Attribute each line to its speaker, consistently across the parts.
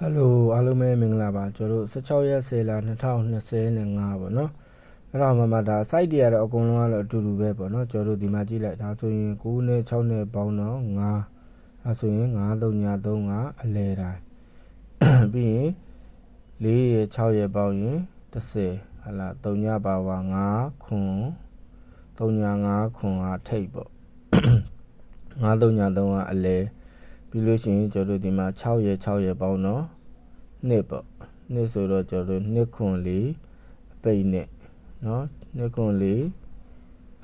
Speaker 1: Hello အားလုံးပဲမင်္ဂလာပါကျွန်တော်16ရက်10လ2025ပေါ့နော်အဲ့တော့မှဒါ site တွေကတော့အကုန်လုံးကတော့အတူတူပဲပေါ့နော်ကျွန်တော်ဒီမှာကြည့်လိုက်ဒါဆိုရင်9နဲ့6နဲ့ပေါင်းတော့9အဲ့ဆိုရင်939အလဲတိုင်းပြီးရင်4ရဲ့6ရဲ့ပေါင်းရင်10ဟလာ3ညပါဝါ9ခွန်3ည9ခွန်ကထိတ်ပေါ့939ကအလဲပြီးလို့ရှိရင်ကျွန်တော်ဒီမှာ6ရဲ့6ရဲ့ပေါင်းတော့နှစ်ပေါ့နှစ်ဆိုတော့ကျွန်တော်နှစ်ခွန်လေးအပိတ်နဲ့เนาะနှစ်ခွန်လေး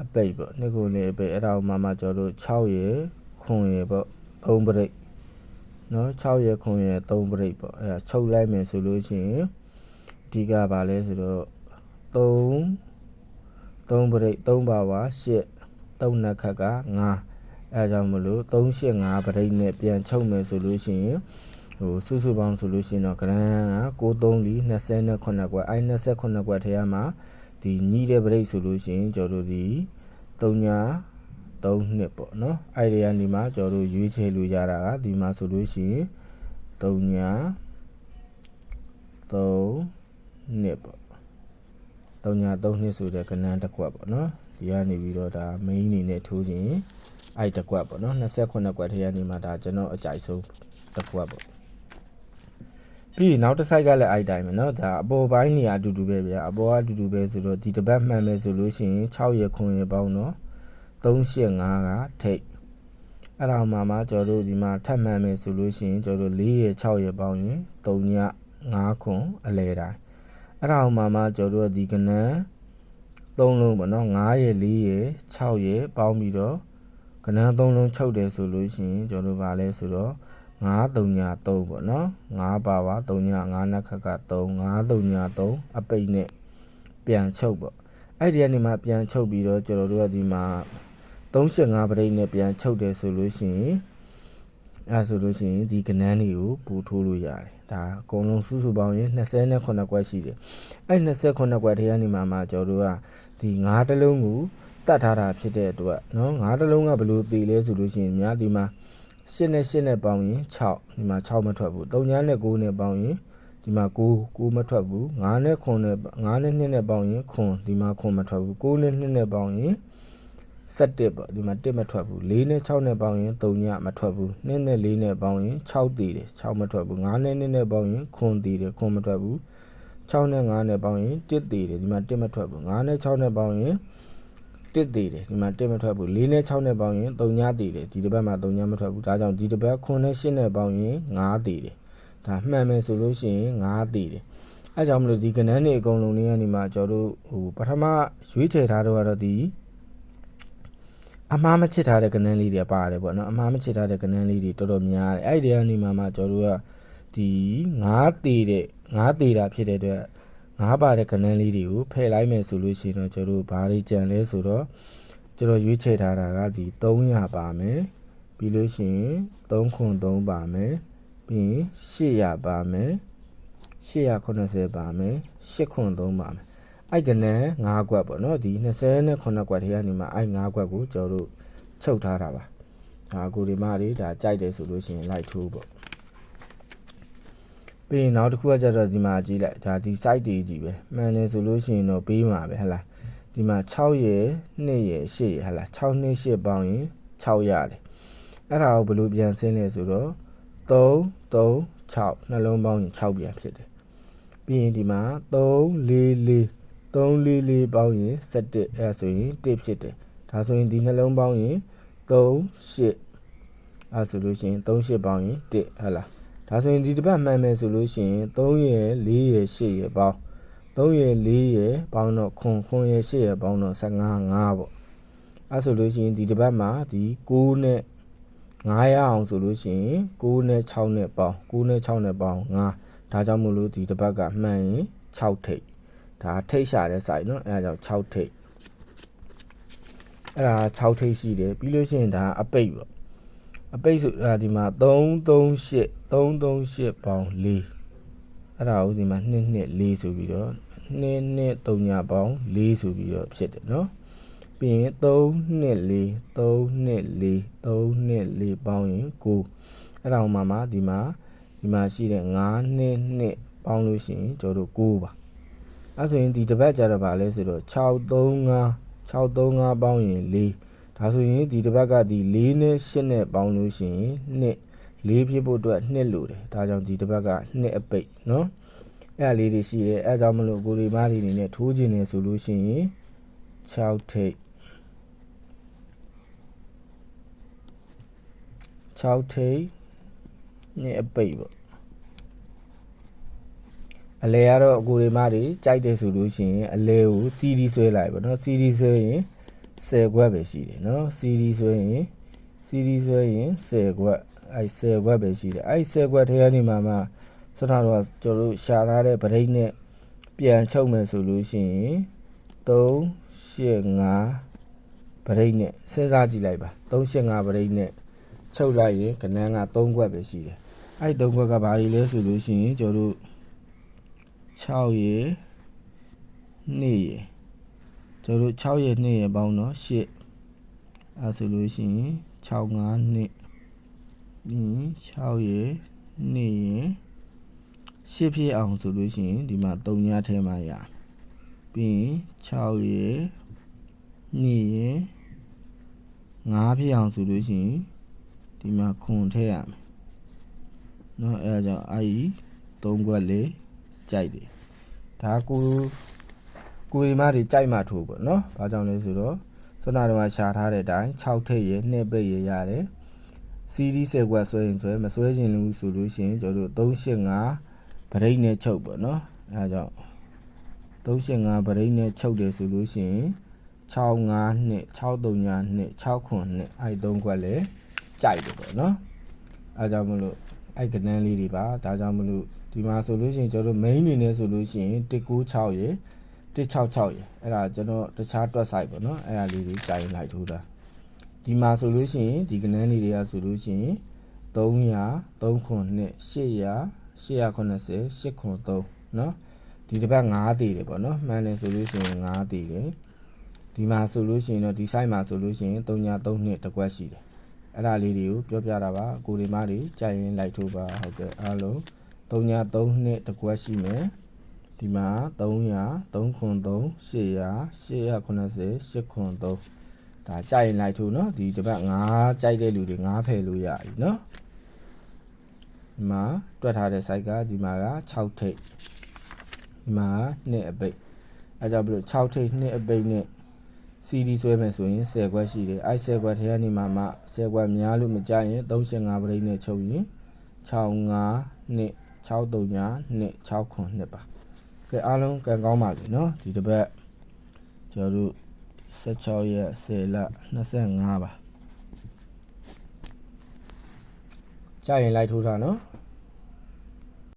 Speaker 1: အပိတ်ပေါ့နှစ်ခွန်လေးအပိတ်အဲ့ဒါမှကျွန်တော်6ရဲ့ခွန်ရဲ့ပေါ့3ပရိတ်เนาะ6ရဲ့ခွန်ရဲ့3ပရိတ်ပေါ့အဲ့ဒါချုပ်လိုက်မယ်ဆိုလို့ရှိရင်အဓိကပါလဲဆိုတော့3ပရိတ်3ပါဝါ8 3နှစ်ခက်က9အဲကြောင့်မလို့385ပရိတ်နဲ့ပြန်ချုပ်မယ်ဆိုလို့ရှိရင်ဟိုစုစုပေါင်းဆိုလို့ရှိရင်တော့ဂရမ်က9328ကွက်အဲ28ကွက်ထဲမှာဒီညီးတဲ့ပရိတ်ဆိုလို့ရှိရင်ကျွန်တော်တို့ဒီ3ည3နှစ်ပေါ့နော်အဲ့ဒီကနေမှကျွန်တော်တို့ရွေးချယ်လို့ရတာကဒီမှာဆိုလို့ရှိရင်3ည3နှစ်ပေါ့3ည3နှစ်ဆိုတဲ့ကဏ္ဍတစ်ကွက်ပေါ့နော်ဒီကနေပြီးတော့ဒါ main အနေနဲ့ထိုးခြင်းအဲ့တစ်ကွက်ပေါ့နော်28ကွက်ထဲကနေမှဒါကျွန်တော်အကြိုက်ဆုံးတစ်ကွက်ပေါ့ပြီးနောက်တစ် site ကလည်းအဲ့တိုင်းပဲเนาะဒါအပေါ်ပိုင်းနေရာအတူတူပဲဗျာအပေါ်ကအတူတူပဲဆိုတော့ဒီတစ်ပတ်မှန်မယ်ဆိုလို့ရှိရင်6ရက်9ရက်ပေါင်းတော့385ကထိတ်အဲ့ဒါမှကျွန်တော်တို့ဒီမှာထပ်မှန်မယ်ဆိုလို့ရှိရင်ကျွန်တော်တို့4ရက်6ရက်ပေါင်းရင်3ည9ခွန်အလဲတိုင်းအဲ့ဒါမှကျွန်တော်တို့ဒီကနန်း3လုံးပေါ့เนาะ9ရက်4ရက်6ရက်ပေါင်းပြီးတော့ကနန်း3လုံးချုပ်တယ်ဆိုလို့ရှိရင်ကျွန်တော်တို့ဗာလဲဆိုတော့9 3ည3ပေါ့နော်9ပါပါ3ည9နှစ်ခက်က3 9 3ည3အပိတ်နဲ့ပြန်ချုပ်ပေါ့အဲ့ဒီကနေမှပြန်ချုပ်ပြီးတော့ကျွန်တော်တို့ကဒီမှာ385ပရိတ်နဲ့ပြန်ချုပ်တယ်ဆိုလို့ရှိရင်အဲဆိုလို့ရှိရင်ဒီကနန်းတွေကိုပူထိုးလို့ရတယ်ဒါအကုန်လုံးစုစုပေါင်းရင်29ကွက်ရှိတယ်အဲ့29ကွက်ထဲကနေမှကျွန်တော်တို့ကဒီ9တလုံးကိုတတ်ထားတာဖြစ်တဲ့အတွက်နော်9တလုံးကဘယ်လိုတည်လဲဆိုလို့ရှိရင်များဒီမှာ8နဲ့8နဲ့ပေါင်းရင်6ဒီမှာ6မထွက်ဘူး3ညနဲ့9နဲ့ပေါင်းရင်ဒီမှာ9မထွက်ဘူး9နဲ့9နဲ့9နဲ့2နဲ့ပေါင်းရင်ခွန်ဒီမှာခွန်မထွက်ဘူး9နဲ့2နဲ့ပေါင်းရင်17ပေါ့ဒီမှာ1မထွက်ဘူး4နဲ့6နဲ့ပေါင်းရင်3ညမထွက်ဘူး2နဲ့4နဲ့ပေါင်းရင်6တည်တယ်6မထွက်ဘူး9နဲ့2နဲ့ပေါင်းရင်ခွန်တည်တယ်ခွန်မထွက်ဘူး6နဲ့9နဲ့ပေါင်းရင်1တည်တယ်ဒီမှာ1မထွက်ဘူး9နဲ့6နဲ့ပေါင်းရင်1တည်တယ်ဒီမှာ1မထွက်ဘူး4နဲ့6နဲ့ပေါင်းရင်3ညတည်တယ်ဒီတစ်ပတ်မှာ3ညမထွက်ဘူးဒါကြောင့်ဒီတစ်ပတ်9နဲ့8နဲ့ပေါင်းရင်9တည်တယ်ဒါမှန်မယ်ဆိုလို့ရှိရင်9တည်တယ်အဲကြောင့်မလို့ဒီကဏ္ဍတွေအကုန်လုံးလေးကနေမှာကျွန်တော်တို့ဟိုပထမရွေးချယ်ထားတော့ကတော့ဒီအမှားမချစ်ထားတဲ့ကဏ္ဍလေးတွေပါတယ်ပေါ့နော်အမှားမချစ်ထားတဲ့ကဏ္ဍလေးတွေတော်တော်များတယ်အဲ့ဒီကနေမှာကျွန်တော်တို့ကဒီ9တည်တဲ့9တည်တာဖြစ်တဲ့အတွက်9ပါတဲ့ကဏ္ဍလေးတွေကိုဖယ်လိုက်မယ်ဆိုလို့ရှိရင်တော့ကျွန်တော်တို့ဘာတွေကြံလဲဆိုတော့ကျွန်တော်ရွေးချယ်ထားတာကဒီ300ပါမယ်ပြီးလို့ရှိရင်3ခွန်3ပါမယ်ပြီးရင်800ပါမယ်890ပါမယ်8ခွန်3ပါမယ်အဲ့ကဏ္ဍ9ကွက်ပေါ့နော်ဒီ29ကွက်ထဲကနေမှအဲ့9ကွက်ကိုကျွန်တော်တို့ချုပ်ထားတာပါဒါကိုဒီမလေးဒါကြိုက်တယ်ဆိုလို့ရှိရင်လိုက်ထိုးပေါ့ပြီးရင်နောက်တစ်ခုကကျတော့ဒီမှာကြည့်လိုက်ဒါဒီ site တွေကြီးပဲမှန်တယ်ဆိုလို့ရှိရင်တော့ပေးမှာပဲဟဟလားဒီမှာ6ရယ်2ရယ်8ရယ်ဟဟလား6နဲ့8ပေါင်းရင်6ရတယ်အဲ့ဒါကိုဘယ်လိုပြန်ဆင်းလဲဆိုတော့3 3 6နှလုံးပေါင်းရင်6ပြန်ဖြစ်တယ်ပြီးရင်ဒီမှာ3 4 4 3 4 4ပေါင်းရင်17အဲ့ဆိုရင်1ဖြစ်တယ်ဒါဆိုရင်ဒီနှလုံးပေါင်းရင်3 8အဲ့ဆိုလို့ရှိရင်3 8ပေါင်းရင်1ဟဟလားဒါဆိုရင်ဒီတစ်ပတ်မှန်မယ်ဆိုလို့ရှိရင်3ရယ်4ရယ်8ရယ်ပေါင်း3ရယ်4ရယ်ပေါင်းတော့ခွန်ရယ်8ရယ်ပေါင်းတော့15 5ပေါ့အဲဆိုလို့ရှိရင်ဒီတစ်ပတ်မှာဒီ9နဲ့9ရအောင်ဆိုလို့ရှိရင်9နဲ့6နဲ့ပေါင်း9နဲ့6နဲ့ပေါင်း9ဒါကြောင့်မို့လို့ဒီတစ်ပတ်ကမှန်ရင်6ထိပ်ဒါထိပ်ရှာတဲ့ site เนาะအဲဒါကြောင့်6ထိပ်အဲ့ဒါ6ထိပ်ရှိတယ်ပြီးလို့ရှိရင်ဒါအပိတ်ပေါ့အပိတ်ဆိုတာဒီမှာ338 338ပေါင်း4အဲ့ဒါကိုဒီမှာ2 2 4ဆိုပြီးတော့2 2 3ညပေါင်း4ဆိုပြီးတော့ဖြစ်တယ်เนาะပြီးရင်3 2 4 3 2 4 3 2 4ပေါင်းရင်9အဲ့ဒါမှဒီမှာဒီ ဒီမှာရှိတဲ့9နှစ်နှစ်ပေါင်းလို့ရှိရင်ကျွန်တော်တို့9ပါအဲ့ဆိုရင်ဒီတစ်ပတ်ကြတော့ဗာလဲဆိုတော့635ပေါင်းရင်4ဒါဆိုရင်ဒီတစ်ပတ်ကဒီ4နဲ့8နဲ့ပေါင်းလို့ရှိရင်2 4ဖြစ်ဖို့အတွက်2လို့တယ်ဒါကြောင့်ဒီတစ်ပတ်က2အပိတ်เนาะအဲ့အလေးတွေရှိတယ်အဲ့ကြောင့်မလို့ကိုရီမားတွေအနေနဲ့ထိုးခြင်းနေဆိုလို့ရှိရင်6ထိပ်2အပိတ်ပေါ့အလဲကတော့ကိုရီမားတွေကြိုက်တယ်ဆိုလို့ရှိရင်အလဲကိုစီဒီဆွဲလိုက်ပေါ့เนาะစီဒီဆွဲရင်10ခွက်ပဲရှိတယ်เนาะစီဒီဆွဲရင်10ခွက်အဲ့10ခွက်ပဲရှိတယ်အဲ့10ခွက်ထဲကနေမှစတာတော့ကျွန်တော်တို့ရှာထားတဲ့ဗရိတ်နဲ့ပြန်ချုပ်မယ်ဆိုလို့ရှိရင်385ဗရိတ်နဲ့စဉ်းစားကြည့်လိုက်ပါ385ဗရိတ်နဲ့ချုပ်လိုက်ရင်ကနန်းက3ခွက်ပဲရှိတယ်အဲ့3ခွက်ကဘာတွေလဲဆိုလို့ရှိရင်ကျွန်တော်တို့6ရေ2ရေကျွန်တော်တို့6ရေ2ရေပေါင်းတော့8အဲ့ဆိုလို့ရှိရင်65နှစ်6ရေ2ရေ8ဖြစ်အောင်ဆိုလို့ရှိရင်ဒီမှာ3ညထဲမှာရပြီးရင်6ရေ2ရေ5ဖြစ်အောင်ဆိုလို့ရှိရင်ဒီမှာခွန်ထည့်ရမယ်เนาะအဲဒါကြောင့်အဲ့ဒီ3ခွက်လေးကြိုက်တယ်ဒါကိုရီမားတွေကြိုက်မှထိုးပေါ့เนาะဘာကြောင့်လဲဆိုတော့စွမ်းနာတော့ရှာထားတဲ့အတိုင်း6ထိပ်ရေ2ပိတ်ရေရတယ်စီဒီ10ခွက်ဆွဲရင်ဆွဲမဆွဲခြင်းလို့ဆိုလို့ရှိရင်ကျွန်တော်တို့385ဗရိတ်နဲ့ချုပ်ပေါ့เนาะအဲဒါကြောင့်385ဗရိတ်နဲ့ချုပ်တယ်ဆိုလို့ရှိရင်65နှစ်632နှစ်69နှစ်အဲ့3ခွက်လေကြိုက်တယ်ပေါ့เนาะအဲကြောင့်မလို့အဲ့ကနန်းလေးတွေပါဒါကြောင့်မလို့ဒီမှာဆိုလို့ရှိရင်ကျွန်တော်တို့ main အနေနဲ့ဆိုလို့ရှိရင်196ရေ166ရေအဲ့ဒါကျွန်တော်တခြားတွက် site ပေါ့เนาะအဲ့ဒါလေးတွေကြိုင်လိုက်ထိုးတာဒီမှာဆိုလို့ရှိရင်ဒီကနန်းလေးတွေကဆိုလို့ရှိရင်300 3ခွန်နှစ်800 890 8ခွန်3เนาะဒီတစ်ပတ်9တည်တယ်ပေါ့เนาะမှန်တယ်ဆိုလို့ရှိရင်9တည်တယ်ဒီမှာဆိုလို့ရှိရင်တော့ဒီ site မှာဆိုလို့ရှိရင်303နှစ်တစ်ကွက်ရှိတယ်အဲ့ဒါလေးတွေကိုပြောပြတာပါကိုရီမားတွေကြိုင်ရင်လိုက်ထိုးပါဟုတ်ကဲ့အားလုံး303နှစ်တစ်ကွက်ရှိမယ်ဒီမှာ300 3ခွန်3 800 890 8ခွန်3ဒါကြိုင်ရင်လိုက်ထိုးเนาะဒီတစ်ပတ်9ကြိုက်တဲ့လူတွေ9ဖယ်လို့ရပြီเนาะဒီမှာတွက်ထားတဲ့ site ကဒီမှာက6ထိပ်ဒီမှာ2အပိတ်အဲကြောင့်ဘလို့6ထိပ်2အပိတ်နဲ့စီဒီဆွဲမယ်ဆိုရင်10ခွက်ရှိတယ်အဲ့10ခွက်ထဲကနေမှ10ခွက်များလို့မကြရင်385ဗရိတ်နဲ့ချုပ်ရင်65နှစ်639နှစ်6ခွန်နှစ်ပါကဲအားလုံးကံကောင်းပါစေเนาะဒီတစ်ပတ်ကျွန်တော်တို့16ရက်10လ25ပါကြာရင်လိုက်ထိုးတာเนาะ